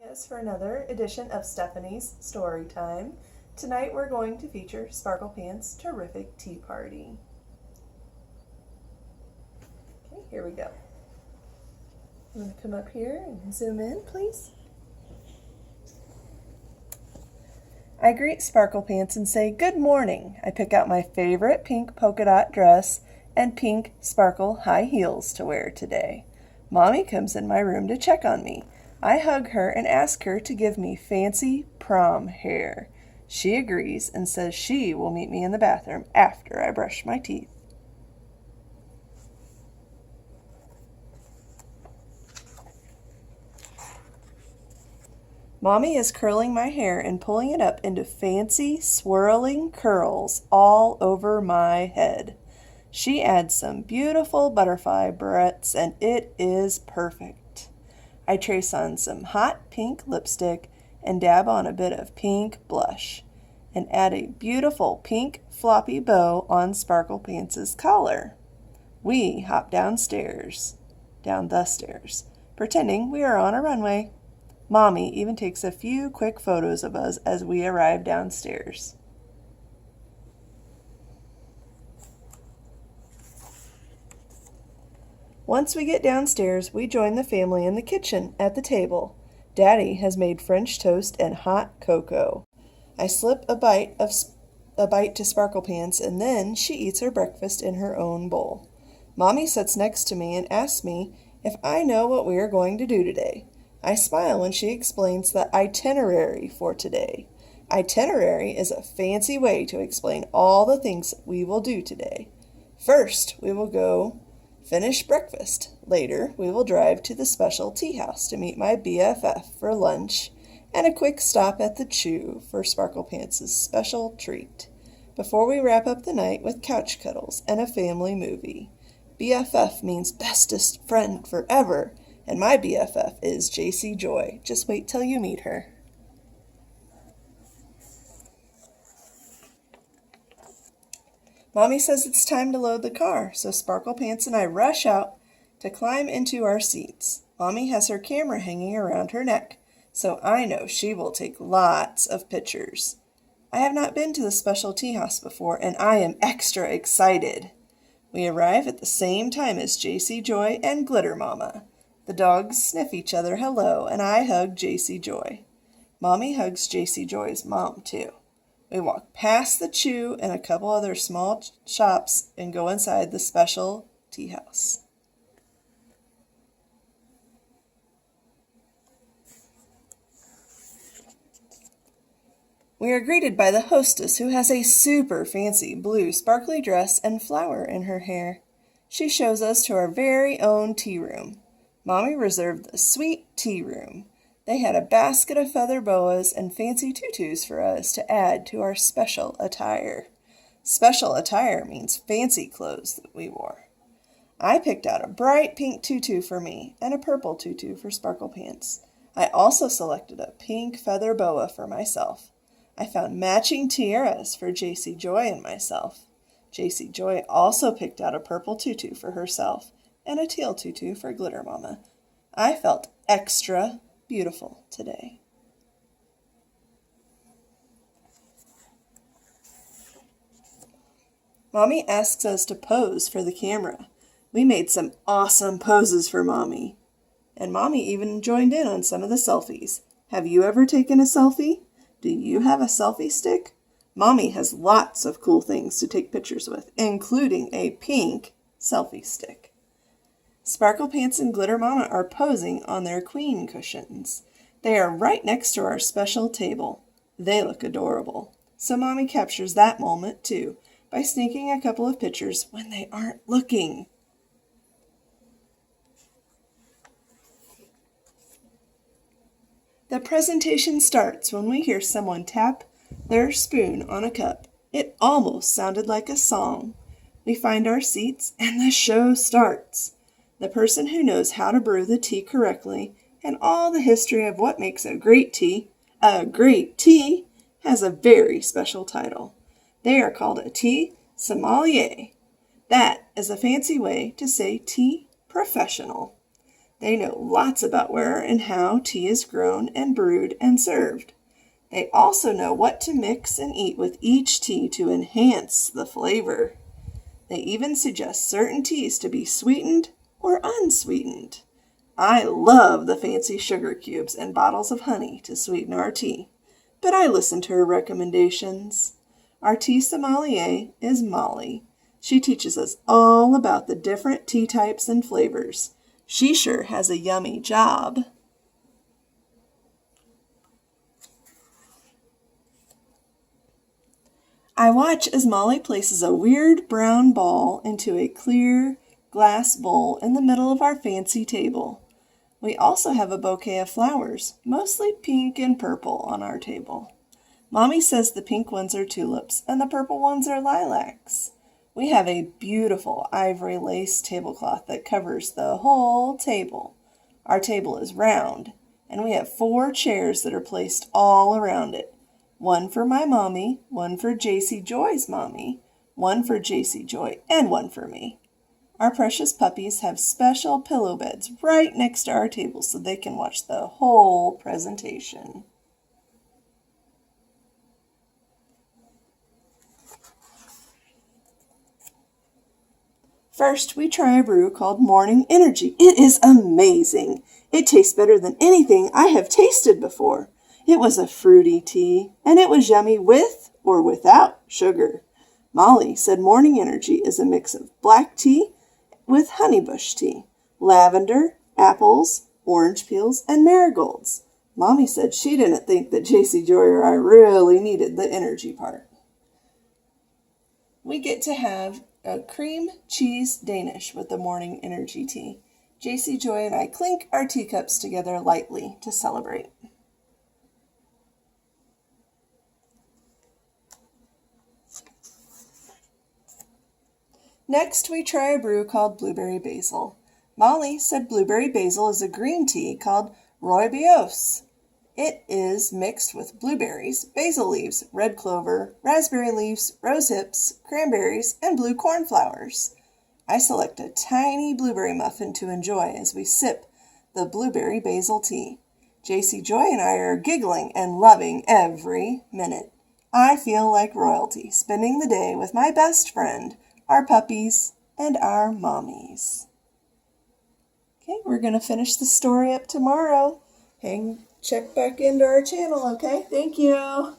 Us for another edition of Stephanie's Story Time. Tonight we're going to feature Sparklepants' Terrific Tea Party. Okay, here we go. I'm going to come up here and zoom in, please. I greet Sparklepants and say, "Good morning." I pick out my favorite pink polka dot dress and pink sparkle high heels to wear today. Mommy comes in my room to check on me. I hug her and ask her to give me fancy prom hair. She agrees and says she will meet me in the bathroom after I brush my teeth. Mommy is curling my hair and pulling it up into fancy swirling curls all over my head. She adds some beautiful butterfly barrettes and it is perfect. I trace on some hot pink lipstick and dab on a bit of pink blush and add a beautiful pink floppy bow on Sparklepants' collar. We hop down the stairs, pretending we are on a runway. Mommy even takes a few quick photos of us as we arrive downstairs. Once we get downstairs, we join the family in the kitchen at the table. Daddy has made French toast and hot cocoa. I slip a bite to Sparklepants, and then she eats her breakfast in her own bowl. Mommy sits next to me and asks me if I know what we are going to do today. I smile when she explains the itinerary for today. Itinerary is a fancy way to explain all the things we will do today. First, we will go finish breakfast. Later, we will drive to the special tea house to meet my BFF for lunch and a quick stop at the Chew for Sparklepants' special treat. Before we wrap up the night with couch cuddles and a family movie. BFF means bestest friend forever, and my BFF is JC Joy. Just wait till you meet her. Mommy says it's time to load the car, so Sparklepants and I rush out to climb into our seats. Mommy has her camera hanging around her neck, so I know she will take lots of pictures. I have not been to the special tea house before, and I am extra excited. We arrive at the same time as JC Joy and Glitter Mama. The dogs sniff each other hello, and I hug JC Joy. Mommy hugs JC Joy's mom, too. We walk past the Chew and a couple other small shops and go inside the special tea house. We are greeted by the hostess who has a super fancy blue sparkly dress and flower in her hair. She shows us to our very own tea room. Mommy reserved the sweet tea room. They had a basket of feather boas and fancy tutus for us to add to our special attire. Special attire means fancy clothes that we wore. I picked out a bright pink tutu for me and a purple tutu for Sparklepants. I also selected a pink feather boa for myself. I found matching tiaras for JC Joy and myself. JC Joy also picked out a purple tutu for herself and a teal tutu for Glitter Mama. I felt extra beautiful today. Mommy asks us to pose for the camera. We made some awesome poses for Mommy. And Mommy even joined in on some of the selfies. Have you ever taken a selfie? Do you have a selfie stick? Mommy has lots of cool things to take pictures with, including a pink selfie stick. Sparklepants and Glitter Mama are posing on their queen cushions. They are right next to our special table. They look adorable. So Mommy captures that moment too by sneaking a couple of pictures when they aren't looking. The presentation starts when we hear someone tap their spoon on a cup. It almost sounded like a song. We find our seats and the show starts. The person who knows how to brew the tea correctly and all the history of what makes a great tea, has a very special title. They are called a tea sommelier. That is a fancy way to say tea professional. They know lots about where and how tea is grown and brewed and served. They also know what to mix and eat with each tea to enhance the flavor. They even suggest certain teas to be sweetened or unsweetened. I love the fancy sugar cubes and bottles of honey to sweeten our tea, but I listen to her recommendations. Our tea sommelier is Molly. She teaches us all about the different tea types and flavors. She sure has a yummy job. I watch as Molly places a weird brown ball into a clear glass bowl in the middle of our fancy table. We also have a bouquet of flowers, mostly pink and purple, on our table. Mommy says the pink ones are tulips and the purple ones are lilacs. We have a beautiful ivory lace tablecloth that covers the whole table. Our table is round, and we have 4 chairs that are placed all around it. One for my mommy, one for JC Joy's mommy, one for JC Joy, and one for me. Our precious puppies have special pillow beds right next to our table so they can watch the whole presentation. First, we try a brew called Morning Energy. It is amazing. It tastes better than anything I have tasted before. It was a fruity tea, and it was yummy with or without sugar. Molly said Morning Energy is a mix of black tea with honeybush tea, lavender, apples, orange peels, and marigolds. Mommy said she didn't think that JC Joy or I really needed the energy part. We get to have a cream cheese Danish with the Morning Energy tea. JC Joy and I clink our teacups together lightly to celebrate. Next, we try a brew called Blueberry Basil. Molly said Blueberry Basil is a green tea called Rooibos. It is mixed with blueberries, basil leaves, red clover, raspberry leaves, rose hips, cranberries, and blue cornflowers. I select a tiny blueberry muffin to enjoy as we sip the Blueberry Basil tea. JC Joy and I are giggling and loving every minute. I feel like royalty, spending the day with my best friend, our puppies, and our mommies. Okay, we're going to finish the story up tomorrow. Check back into our channel, okay? Thank you.